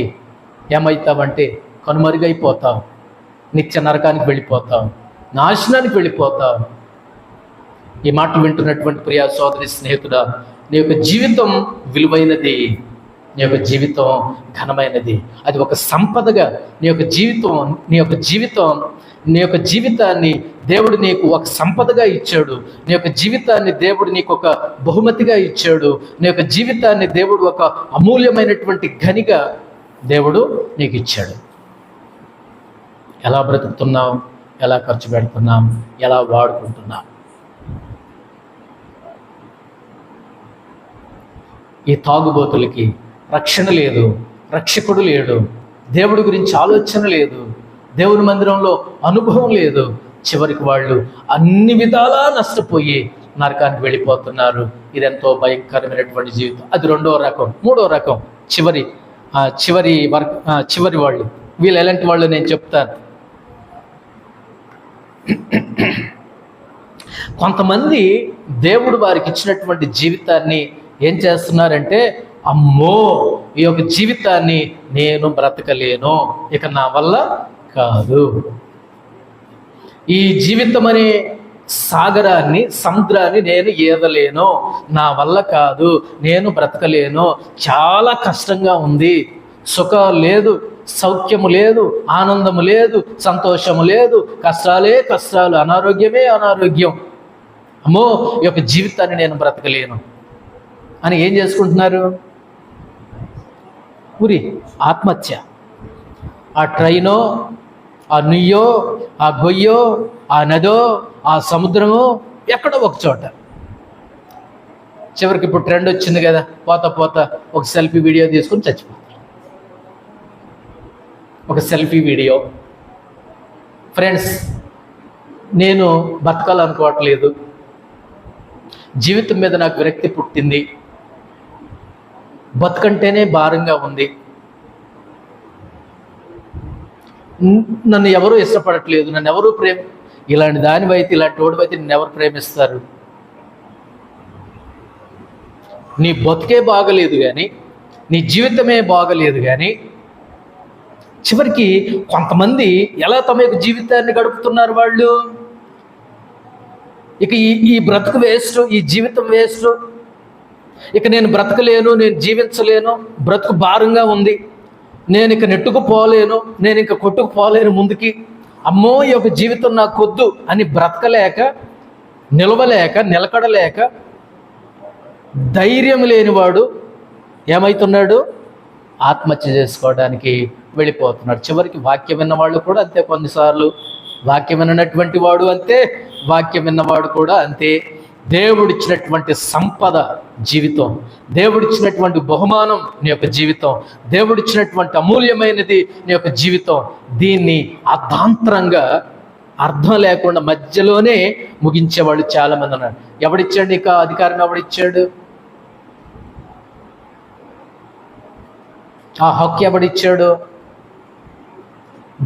ఏమవుతావంటే కనుమరుగైపోతావు, నిత్య నరకానికి వెళ్ళిపోతావు, నాశనానికి వెళ్ళిపోతావు. ఈ మాటలు వింటున్నటువంటి ప్రియా సోదరి స్నేహితుడా, నీ యొక్క జీవితం విలువైనది, నీ యొక్క జీవితం ఘనమైనది. అది ఒక సంపదగా నీ యొక్క జీవితాన్ని దేవుడు నీకు ఒక సంపదగా ఇచ్చాడు. నీ యొక్క జీవితాన్ని దేవుడు నీకు ఒక బహుమతిగా ఇచ్చాడు. నీ యొక్క జీవితాన్ని దేవుడు ఒక అమూల్యమైనటువంటి గనిగా దేవుడు నీకు ఇచ్చాడు. ఎలా బ్రతుకుతున్నాం, ఎలా ఖర్చు పెడుతున్నాం, ఎలా వాడుకుంటున్నాం? ఈ తాగుబోతులకి రక్షణ లేదు, రక్షకుడు లేడు, దేవుడి గురించి ఆలోచన లేదు, దేవుని మందిరంలో అనుభవం లేదు. చివరికి వాళ్ళు అన్ని విధాలా నష్టపోయి నరకానికి వెళ్ళిపోతున్నారు. ఇదెంతో భయంకరమైనటువంటి జీవితం. అది రెండో రకం. మూడో రకం చివరి వాళ్ళు. వీళ్ళు ఎలాంటి వాళ్ళు నేను చెప్తాను. కొంతమంది దేవుడు వారికి ఇచ్చినటువంటి జీవితాన్ని ఏం చేస్తున్నారంటే, అమ్మో ఈ యొక్క జీవితాన్ని నేను బ్రతకలేను, ఇక నా వల్ల కాదు, ఈ జీవితం అనే సాగరాన్ని, సముద్రాన్ని నేను ఈదలేను, నా వల్ల కాదు, నేను బ్రతకలేను, చాలా కష్టంగా ఉంది, సుఖం లేదు, సౌఖ్యము లేదు, ఆనందము లేదు, సంతోషము లేదు, కష్టాలే కష్టాలు, అనారోగ్యమే అనారోగ్యం, అమ్మో ఈ యొక్క జీవితాన్ని నేను బ్రతకలేను అని ఏం చేసుకుంటున్నారు? ఉరి ఆత్మహత్య. ఆ ట్రైనో, ఆ నుయ్యో, ఆ గొయ్యో, ఆ నదో, ఆ సముద్రమో, ఎక్కడో ఒక చోట. చివరికి ఇప్పుడు ట్రెండ్ వచ్చింది కదా, పోతా పోతా ఒక సెల్ఫీ వీడియో తీసుకుని చచ్చిపోతారు. ఒక సెల్ఫీ వీడియో. ఫ్రెండ్స్, నేను బతకాలనుకోవట్లేదు, జీవితం మీద నాకు విరక్తి పుట్టింది, బతుకంటేనే భారంగా ఉంది, నన్ను ఎవరూ ఇష్టపడట్లేదు, నన్ను ఎవరూ ఇలాంటి దానివైతే, ఇలాంటి వాడివైతే నిన్ను ఎవరు ప్రేమిస్తారు? నీ బతుకే బాగలేదు కానీ, నీ జీవితమే బాగలేదు కానీ, చివరికి కొంతమంది ఎలా తమ యొక్క జీవితాన్ని గడుపుతున్నారు వాళ్ళు. ఇక ఈ బ్రతుకు వేస్ట్, ఈ జీవితం వేస్ట్, ఇక నేను బ్రతకలేను, నేను జీవించలేను, బ్రతుకు భారంగా ఉంది, నేను ఇక నెట్టుకుపోలేను, నేను ఇక కొట్టుకుపోలేను ముందుకి, అమ్మో ఈ యొక్క జీవితం నాకు వద్దు అని బ్రతకలేక, నిలవలేక, నిలకడలేక, ధైర్యం లేనివాడు ఏమవుతున్నాడు? ఆత్మహత్య చేసుకోవడానికి వెళ్ళిపోతున్నాడు. చివరికి వాక్యం విన్నవాళ్ళు కూడా అంతే. కొన్నిసార్లు వాక్యం విన్నటువంటి వాడు అంతే, వాక్యం విన్నవాడు కూడా అంతే. దేవుడిచ్చినటువంటి సంపద జీవితం, దేవుడిచ్చినటువంటి బహుమానం నీ యొక్క జీవితం, దేవుడిచ్చినటువంటి అమూల్యమైనది నీ యొక్క జీవితం, దీన్ని అర్ధాంతరంగా, అర్థం లేకుండా మధ్యలోనే ముగించేవాళ్ళు చాలామంది ఉన్నారు. ఎవడిచ్చాడు నీకు అధికారం? ఎవడిచ్చాడు ఆ హక్కు? ఎవడిచ్చాడు?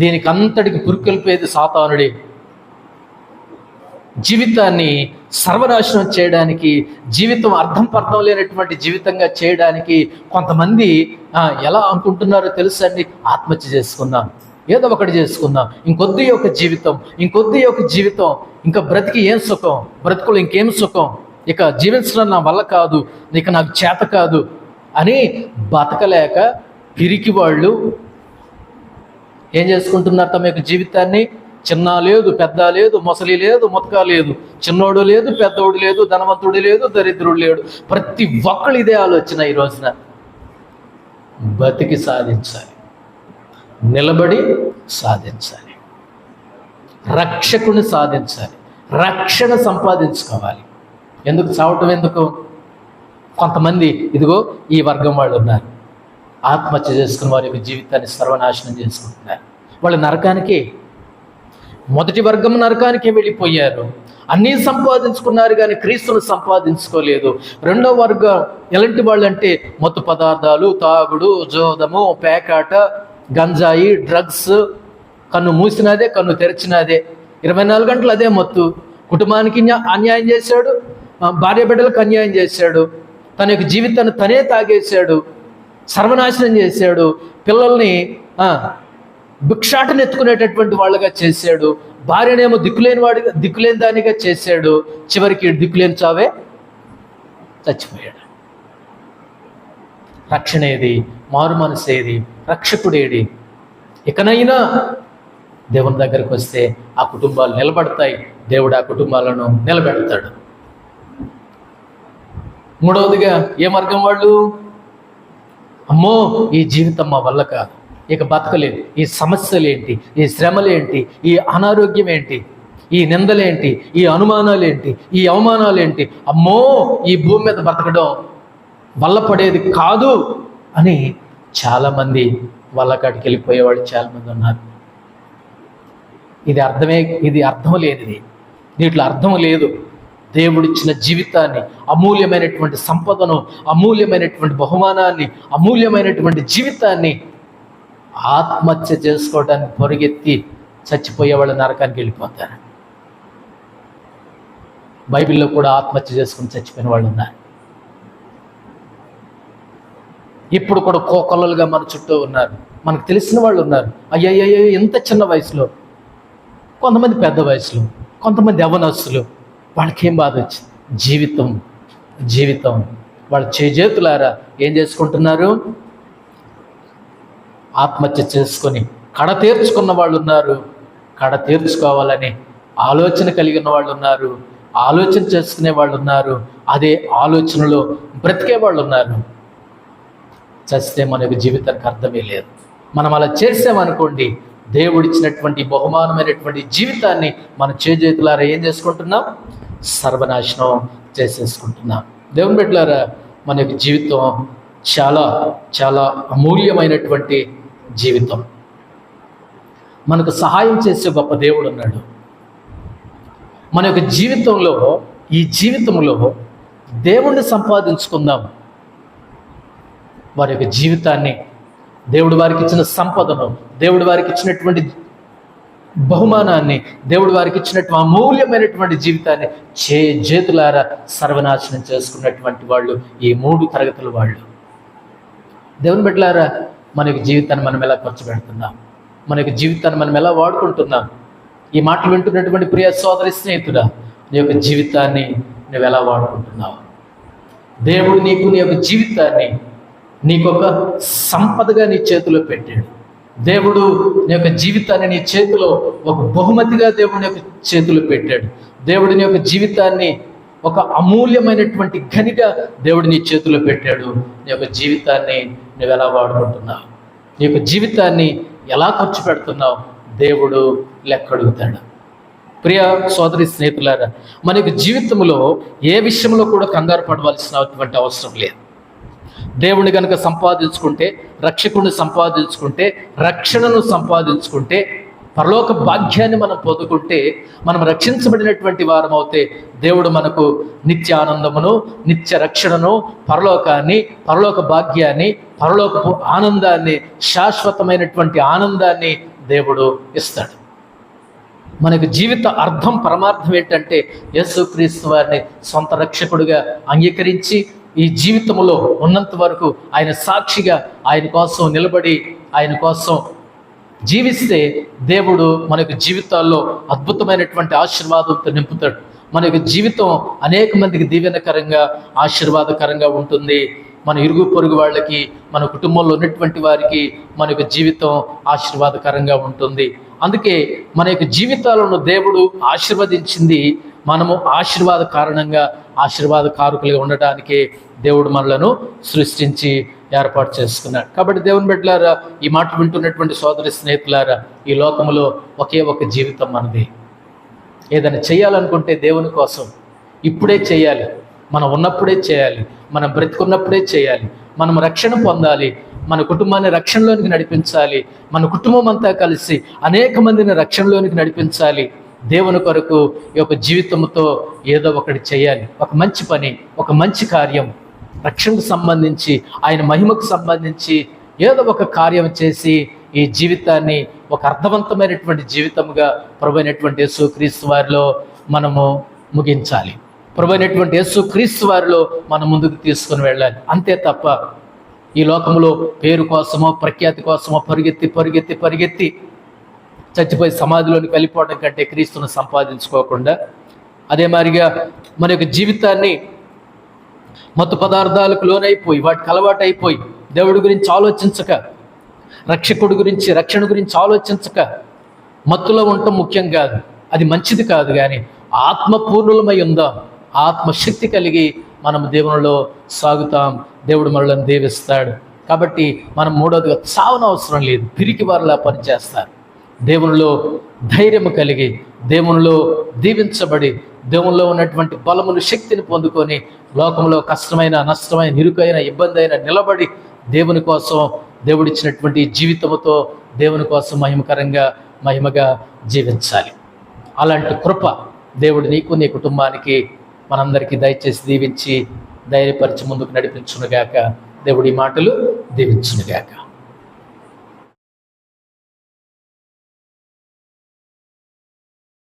దీనికి అంతటికి పురుకొల్పేది సాతానుడే. జీవితాన్ని సర్వనాశనం చేయడానికి, జీవితం అర్థం పర్థం లేనటువంటి జీవితంగా చేయడానికి కొంతమంది ఎలా అనుకుంటున్నారో తెలుసండి, ఆత్మహత్య చేసుకుందాం, ఏదో ఒకటి చేసుకుందాం, ఇంకొద్ది ఒక జీవితం, ఇంకొద్ది ఒక జీవితం, ఇంకా బ్రతికి ఏం సుఖం, బ్రతుకులు ఇంకేం సుఖం, ఇక జీవించడం నా వల్ల కాదు, ఇక నాకు చేత కాదు అని బతకలేక పిరికి వాళ్ళు ఏం చేసుకుంటున్నారు తమ యొక్క జీవితాన్ని? చిన్న లేదు, పెద్ద లేదు, ముసలి లేదు, ముతక లేదు, చిన్నోడు లేదు, పెద్దోడు లేదు, ధనవంతుడు లేదు, దరిద్రుడు లేడు, ప్రతి ఒక్కళ్ళు ఇదే ఆలోచన. ఈ రోజున బతికి సాధించాలి, నిలబడి సాధించాలి, రక్షకుని సాధించాలి, రక్షణ సంపాదించుకోవాలి. ఎందుకు చావటం? ఎందుకు? కొంతమంది ఇదిగో ఈ వర్గం వాళ్ళు ఉన్నారు, ఆత్మహత్య చేసుకుని వారి యొక్క జీవితాన్ని సర్వనాశనం చేసుకుంటున్నారు. వాళ్ళు నరకానికి, మొదటి వర్గం నరకానికి వెళ్ళిపోయారు, అన్నీ సంపాదించుకున్నారు కానీ క్రీస్తును సంపాదించుకోలేదు. రెండో వర్గం ఎలాంటి వాళ్ళు అంటే మత్తు పదార్థాలు, తాగుడు, జోదము, పేకాట, గంజాయి, డ్రగ్స్, కన్ను మూసినదే కన్ను తెరిచినదే, 24 గంటలు అదే మత్తు. కుటుంబానికి అన్యాయం చేశాడు, భార్య బిడ్డలకు అన్యాయం చేశాడు, తన యొక్క జీవితాన్ని తనే తాగేశాడు, సర్వనాశనం చేశాడు, పిల్లల్ని భిక్షాటను ఎత్తుకునేటటువంటి వాళ్ళుగా చేశాడు, భార్యనేమో దిక్కులేని దానిగా చేశాడు, చివరికి దిక్కులేని చావే చచ్చిపోయాడు. రక్షణ ఏది? మారు మనసు ఏది? రక్షకుడేడి? ఇకనైనా దేవుని దగ్గరికి వస్తే ఆ కుటుంబాలు నిలబడతాయి, దేవుడు ఆ కుటుంబాలను నిలబెడతాడు. మూడవదిగా ఏ మార్గం వాళ్ళు? అమ్మో ఈ జీవితం మా వల్ల కాదు, ఇక బతకలేదు, ఈ సమస్యలేంటి, ఈ శ్రమలేంటి, ఈ అనారోగ్యం ఏంటి, ఈ నిందలేంటి, ఈ అనుమానాలేంటి, ఈ అవమానాలేంటి, అమ్మో ఈ భూమి మీద బతకడం వల్ల పడేది కాదు అని చాలామంది వాళ్ళకాడికి వెళ్ళిపోయేవాళ్ళు చాలామంది ఉన్నారు. ఇది అర్థం లేనిది, దీంట్లో అర్థం లేదు. దేవుడిచ్చిన జీవితాన్ని, అమూల్యమైనటువంటి సంపదను, అమూల్యమైనటువంటి బహుమానాన్ని, అమూల్యమైనటువంటి జీవితాన్ని ఆత్మహత్య చేసుకోవడానికి పొరుగెత్తి చచ్చిపోయే వాళ్ళు నరకానికి వెళ్ళిపోతారు. బైబిల్లో కూడా ఆత్మహత్య చేసుకుని చచ్చిపోయిన వాళ్ళు ఉన్నారు. ఇప్పుడు కూడా కోకొల్లలుగా మన చుట్టూ ఉన్నారు, మనకు తెలిసిన వాళ్ళు ఉన్నారు. అయ్యయ్యో ఎంత చిన్న వయసులో, కొంతమంది పెద్ద వయసులో, కొంతమంది యవ్వనస్తులు, వాళ్ళకేం బాధ వచ్చింది? జీవితం వాళ్ళ చేతులారా ఏం చేసుకుంటున్నారు? ఆత్మహత్య చేసుకొని కడ తీర్చుకున్న వాళ్ళు ఉన్నారు, కడ తీర్చుకోవాలని ఆలోచన కలిగిన వాళ్ళు ఉన్నారు, ఆలోచన చేసుకునే వాళ్ళు ఉన్నారు, అదే ఆలోచనలో బ్రతికే వాళ్ళు ఉన్నారు. చస్తే మన యొక్క జీవితానికి అర్థమే లేదు. మనం అలా చేసామనుకోండి, దేవుడిచ్చినటువంటి బహుమానమైనటువంటి జీవితాన్ని మన చేతులారా ఏం చేసుకుంటున్నాం? సర్వనాశనం చేసేసుకుంటున్నాం. దేవుని బిడ్డలారా, మన యొక్క జీవితం చాలా చాలా అమూల్యమైనటువంటి జీవితం. మనకు సహాయం చేసే గొప్ప దేవుడు ఉన్నాడు. మన యొక్క జీవితంలో, ఈ జీవితంలో దేవుణ్ణి సంపాదించుకుందాం. వారి యొక్క జీవితాన్ని, దేవుడు వారికి ఇచ్చిన సంపదను, దేవుడు వారికి ఇచ్చినటువంటి బహుమానాన్ని, దేవుడు వారికి ఇచ్చినటువంటి అమూల్యమైనటువంటి జీవితాన్ని చేతులారా సర్వనాశనం చేసుకున్నటువంటి వాళ్ళు ఈ 3 తరగతుల వాళ్ళు. దేవుని బిడ్డలారా, మన యొక్క జీవితాన్ని మనం ఎలా ఖర్చు పెడుతున్నాం? మన యొక్క జీవితాన్ని మనం ఎలా వాడుకుంటున్నాం? ఈ మాటలు వింటున్నటువంటి ప్రియ సోదరి స్నేహితుడా, నీ యొక్క జీవితాన్ని నువ్వు ఎలా వాడుకుంటున్నావు? దేవుడు నీ యొక్క జీవితాన్ని నీకొక సంపదగా నీ చేతిలో పెట్టాడు. దేవుడు నీ యొక్క జీవితాన్ని నీ చేతిలో ఒక బహుమతిగా దేవుని యొక్క చేతిలో పెట్టాడు. దేవుడు నీ యొక్క జీవితాన్ని ఒక అమూల్యమైనటువంటి గనిగా దేవుడు నీ చేతిలో పెట్టాడు. నీ యొక్క జీవితాన్ని నువ్వు ఎలా వాడుకుంటున్నావు? నీ యొక్క జీవితాన్ని ఎలా ఖర్చు పెడుతున్నావు? దేవుడు లెక్క అడుగుతాడు. ప్రియ సోదరి స్నేహితులారా, మన యొక్క జీవితంలో ఏ విషయంలో కూడా కంగారు పడవలసినటువంటి అవసరం లేదు. దేవుని కనుక సంపాదించుకుంటే, రక్షకుడిని సంపాదించుకుంటే, రక్షణను సంపాదించుకుంటే, పరలోక భాగ్యాన్ని మనం పొందుకుంటే, మనం రక్షించబడినటువంటి వారం అవుతే దేవుడు మనకు నిత్య ఆనందమును, నిత్య రక్షణను, పరలోకాన్ని, పరలోక భాగ్యాన్ని, పరలోకపు ఆనందాన్ని, శాశ్వతమైనటువంటి ఆనందాన్ని దేవుడు ఇస్తాడు. మనకు జీవిత అర్థం పరమార్థం ఏంటంటే యేసుక్రీస్తు వారిని సొంత రక్షకుడిగా అంగీకరించి ఈ జీవితంలో ఉన్నంత వరకు ఆయన సాక్షిగా ఆయన కోసం నిలబడి ఆయన కోసం జీవిస్తే దేవుడు మనకు జీవితాల్లో అద్భుతమైనటువంటి ఆశీర్వాదంతో నింపుతాడు. మనకు జీవితం అనేక మందికి దీవెనకరంగా ఆశీర్వాదకరంగా ఉంటుంది. మన ఇరుగు పొరుగు వాళ్ళకి, మన కుటుంబంలో ఉన్నటువంటి వారికి మనకు జీవితం ఆశీర్వాదకరంగా ఉంటుంది. అందుకే మన యొక్క జీవితాలను దేవుడు ఆశీర్వదించింది మనము ఆశీర్వాద కారణంగా ఆశీర్వాదకారకులుగా ఉండటానికే దేవుడు మనలను సృష్టించి ఏర్పాటు చేసుకున్నాడు. కాబట్టి దేవుని బిడ్డలారా, ఈ మాట వింటున్నటువంటి సోదరి స్నేహితులారా, ఈ లోకంలో ఒకే ఒక జీవితం మనది. ఏదైనా చేయాలనుకుంటే దేవుని కోసం ఇప్పుడే చేయాలి, మనం ఉన్నప్పుడే చేయాలి, మనం బ్రతికున్నప్పుడే చేయాలి. మనం రక్షణ పొందాలి, మన కుటుంబాన్ని రక్షణలోనికి నడిపించాలి, మన కుటుంబం అంతా కలిసి అనేక మందిని రక్షణలోనికి నడిపించాలి. దేవుని కొరకు ఈ యొక్క జీవితంతో ఏదో ఒకటి చేయాలి, ఒక మంచి పని, ఒక మంచి కార్యం, రక్షణకు సంబంధించి ఆయన మహిమకు సంబంధించి ఏదో ఒక కార్యం చేసి ఈ జీవితాన్ని ఒక అర్థవంతమైనటువంటి జీవితంగా ప్రభువైనటువంటి యేసుక్రీస్తు వారిలో మనము ముగించాలి. ప్రభువైనటువంటి యేసుక్రీస్తు వారిలో మనం ముందుకు తీసుకుని వెళ్ళాలి. అంతే తప్ప ఈ లోకంలో పేరు కోసమో ప్రఖ్యాతి కోసమో పరిగెత్తి చచ్చిపోయి సమాధిలోనికి వెళ్ళిపోవడం కంటే క్రీస్తును సంపాదించుకోకుండా, అదే మాదిరిగా మన యొక్క జీవితాన్ని మత్తు పదార్థాలకు లోనైపోయి వాటికి అలవాటు అయిపోయి దేవుడి గురించి ఆలోచించక, రక్షకుడి గురించి రక్షణ గురించి ఆలోచించక మత్తులో ఉండటం ముఖ్యం కాదు, అది మంచిది కాదు. కానీ ఆత్మపూర్ణులమై ఉందాం, ఆత్మశక్తి కలిగి మనం దేవునిలో సాగుతాం, దేవుడు మనల్ని దీవిస్తాడు. కాబట్టి మనం మూడోదిగా చావనవసరం లేదు, పిరికి వారిలా పనిచేస్తారు. దేవునిలో ధైర్యము కలిగి, దేవునిలో దీవించబడి, దేవునిలో ఉన్నటువంటి బలమును శక్తిని పొందుకొని లోకంలో కష్టమైన, నష్టమైన, ఇరుకైన, ఇబ్బంది అయిన నిలబడి దేవుని కోసం దేవుడిచ్చినటువంటి జీవితముతో దేవుని కోసం మహిమగా జీవించాలి. అలాంటి కృప దేవుడు నీకు, నీ కుటుంబానికి, మనందరికీ దయచేసి దీవించి ధైర్యపరిచి ముందుకు నడిపించునుగాక. దేవుడి మాటలు దీవించునుగాక.